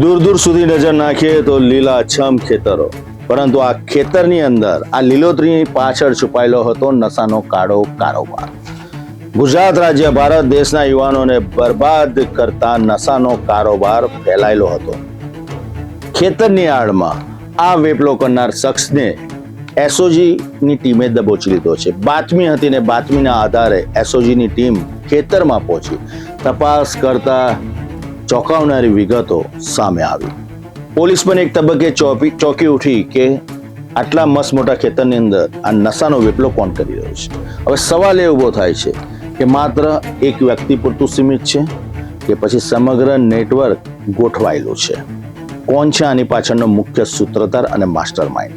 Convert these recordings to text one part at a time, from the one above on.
દૂર દૂર સુધી નજર નાખીએ તો લીલાછમ ખેતરો, પરંતુ આ ખેતરની અંદર આ લીલોતરીની પાછળ છુપાયેલો હતો નશાનો કાળો કારોબાર. ગુજરાત રાજ્ય ભારત દેશના યુવાનોને બરબાદ કરતા નશાનો કારોબાર ફેલાયેલો હતો. ખેતરની આડમાં આ વેપલો કરનાર શખ્સને એસઓજીની ટીમે દબોચી લીધો છે. બાતમી હતી ને બાતમીના આધારે એસઓજીની ટીમ ખેતરમાં પહોંચી તપાસ કરતા ચોંકાવનારી વિગતો સામે આવી. પોલીસ પણ એક તબક્કે ચોંકી ઉઠી કે આટલા મસ્ત મોટા ખેતરની અંદર આ નશાનો વેપલો કોણ કરી રહ્યો છે. હવે સવાલ એ ઉભો થાય છે કે માત્ર એક વ્યક્તિ પૂરતું સીમિત છે કે પછી સમગ્ર નેટવર્ક ગોઠવાયેલું છે? કોણ છે આની પાછળનો મુખ્ય સૂત્રધાર અને માસ્ટર માઇન્ડ?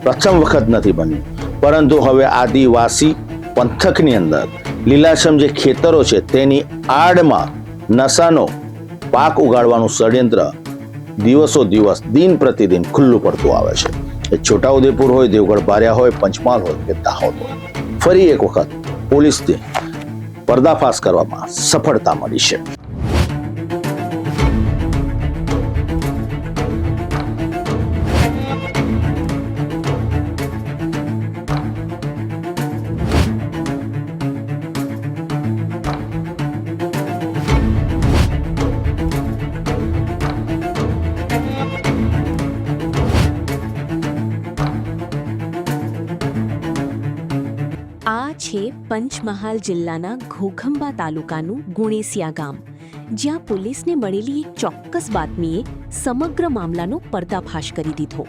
પ્રથમ વખત નથી બન્યું, પરંતુ હવે આદિવાસી પંથકની અંદર લીલાછમ જે ખેતરો છે તેની આડમાં નશાનો પાક ઉગાડવાનું ષડયંત્ર દિવસો દિવસ દિન પ્રતિદિન ખુલ્લું પડતું આવે છે. એ છોટાઉદેપુર હોય, દેવગઢ બારિયા હોય, પંચમહાલ હોય કે દાહોદ હોય, ફરી એક વખત પોલીસને પર્દાફાશ કરવામાં સફળતા મળી છે. આ છે પંચમહાલ જિલ્લાના ઘોઘંબા તાલુકાનું ગુણેસિયા ગામ, જ્યાં પોલીસને મળેલી એક ચોક્કસ બાતમીએ સમગ્ર મામલાનો પર્દાફાશ કરી દીધો.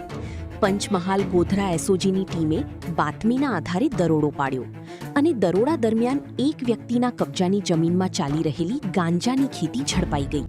પંચમહાલ ગોધરા એસઓજીની ટીમે બાતમીના આધારે દરોડો પાડ્યો અને દરોડા દરમિયાન એક વ્યક્તિના કબજાની જમીનમાં ચાલી રહેલી ગાંજાની ખેતી ઝડપાઈ ગઈ.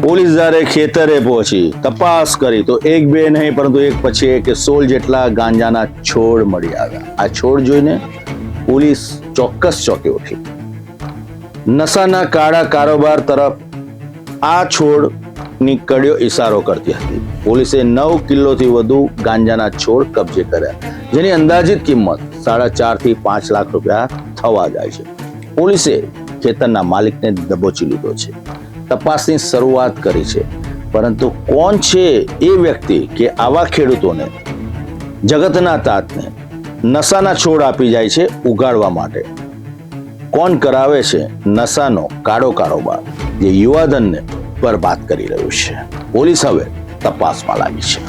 પોલીસ જ્યારે ખેતરે પહોંચી તપાસ કરી તો એક બે નહીં પરંતુ એક પછી એક 16 જેટલા ગાંજાના છોડ મળી આવ્યા. આ છોડ જોઈને પોલીસ ચોક્કસ ચોંકી ઉઠી. નશાના કાળા કારોબાર તરફ આ છોડની કડીઓ ઇશારો કરતી હતી. પોલીસે 9 કિલોથી વધુ ગાંજાના છોડ કબજે કર્યા, જેની અંદાજિત કિંમત 4.5 થી 5 લાખ રૂપિયા થવા જાય છે. પોલીસે ખેતરના માલિકને દબોચી લીધો છે. તપાસની શરૂઆત કરી છે, પરંતુ કોણ છે એ વ્યક્તિ કે આવા ખેડૂતોને, જગતના તાતને નશાના છોડ આપી જાય છે ઉગાડવા માટે? કોણ કરાવે છે નશાનો કાળો કારોબાર જે યુવાધનને બરબાદ કરી રહ્યું છે? પોલીસ હવે તપાસમાં લાગી છે.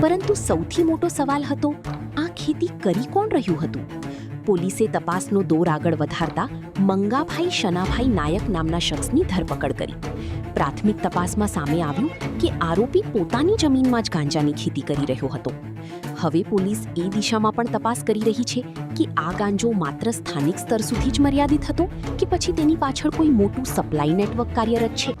પરંતુ સૌથી મોટો સવાલ હતો, આ ખેતી કરી કોણ રહ્યું હતું? પોલીસે તપાસનો દોર આગળ વધારતા મંગાભાઈ શનાભાઈ નાયક નામના શખ્સની ધરપકડ કરી. પ્રાથમિક તપાસમાં સામે આવ્યું કે આરોપી પોતાની જમીનમાં જ ગાંજાની ખેતી કરી રહ્યો હતો. હવે પોલીસ એ દિશામાં પણ તપાસ કરી રહી છે કે આ ગાંજો માત્ર સ્થાનિક સ્તર સુધી જ મર્યાદિત હતો કે પછી તેની પાછળ કોઈ મોટું સપ્લાય નેટવર્ક કાર્યરત છે.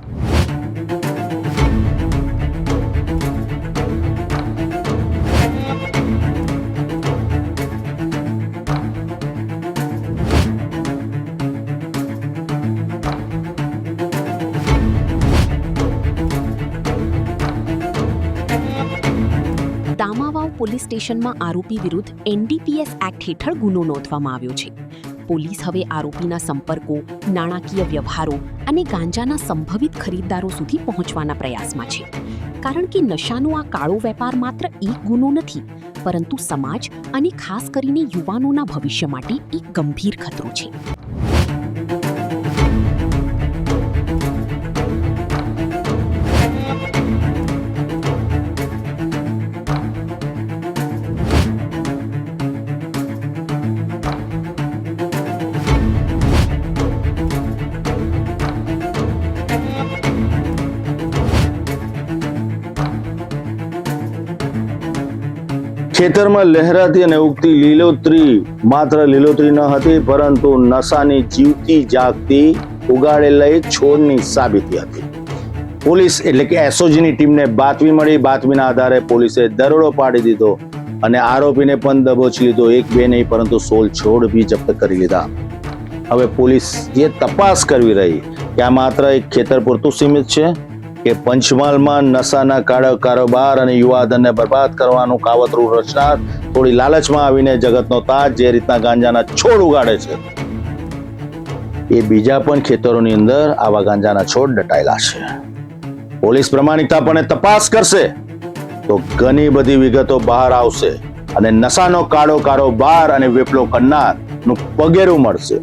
દામાવાવ પોલીસ સ્ટેશનમાં આરોપી વિરુદ્ધ NDPS એક્ટ હેઠળ ગુનો નોંધવામાં આવ્યો છે. પોલીસ હવે આરોપીના સંપર્કો, નાણાકીય વ્યવહારો અને ગાંજાના સંભવિત ખરીદદારો સુધી પહોંચવાના પ્રયાસમાં છે. કારણ કે નશાનો આ કાળો વેપાર માત્ર એક ગુનો નથી, પરંતુ સમાજ અને ખાસ કરીને યુવાનોના ભવિષ્ય માટે એક ગંભીર ખતરો છે. ખેતરમાં લહેરાતી અને ઉગતી લીલોતરી માત્ર લીલોતરી ન હતી, પરંતુ નશાની જીવતી જાગતી ઉગાડેલા છોડની સાબિતી હતી. પોલીસ એટલે કે એસઓજીની ટીમને બાતમી મળી. બાતમીના આધારે પોલીસે દરોડો પાડી દીધો અને આરોપીને પણ દબોચી લીધો. 1-2 નહીં પરંતુ 16 છોડ બી જપ્ત કરી લીધા. હવે પોલીસ જે તપાસ કરવી રહી કે આ માત્ર એક ખેતર પૂરતું સીમિત છે કે પંચમહાલમાં નશાના કાળા કારોબાર અને યુવાધનને બરબાદ કરવાનું કાવતરું રચનાર થોડી લાલચમાં આવીને જગતનો તાજ જે રીતના ગાંજાના છોડ ઉગાડે છે, એ બીજા પણ ખેતરોની અંદર આવા ગાંજાના છોડ દટાયેલા છે. પોલીસ પ્રમાણિકતાપણે તપાસ કરશે તો ઘણી બધી વિગતો બહાર આવશે અને નશાનો કાળો કારોબાર અને વેપલો કરનારનું પગેરું મળશે.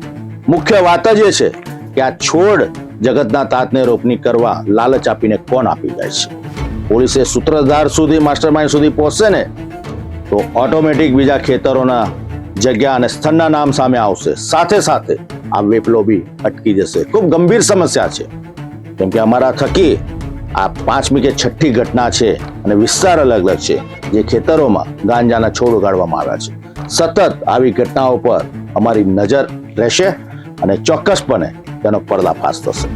મુખ્ય વાત જ એ છે કે આ છોડ જગતના તાતને રોપણી કરવા લાલચ આપીને કોણ આપી જાય છે. પોલીસે સૂત્રધાર સુધી, માસ્ટરમાઇન્ડ સુધી પહોંચશે ને તો ઓટોમેટિક બીજા ખેતરોના જગ્યા અને સ્થળના નામ સામે આવશે. સાથે સાથે આ વેપલો બી અટકી જશે. ખૂબ ગંભીર સમસ્યા છે, કેમ કે અમારા થકી આ 5મી કે 6ઠ્ઠી ઘટના છે અને વિસ્તાર અલગ અલગ છે જે ખેતરોમાં ગાંજાના છોડ ઉગાડવામાં આવ્યા છે. સતત આવી ઘટનાઓ પર અમારી નજર રહેશે અને ચોક્કસપણે તેનો પર્દાફાશ થશે.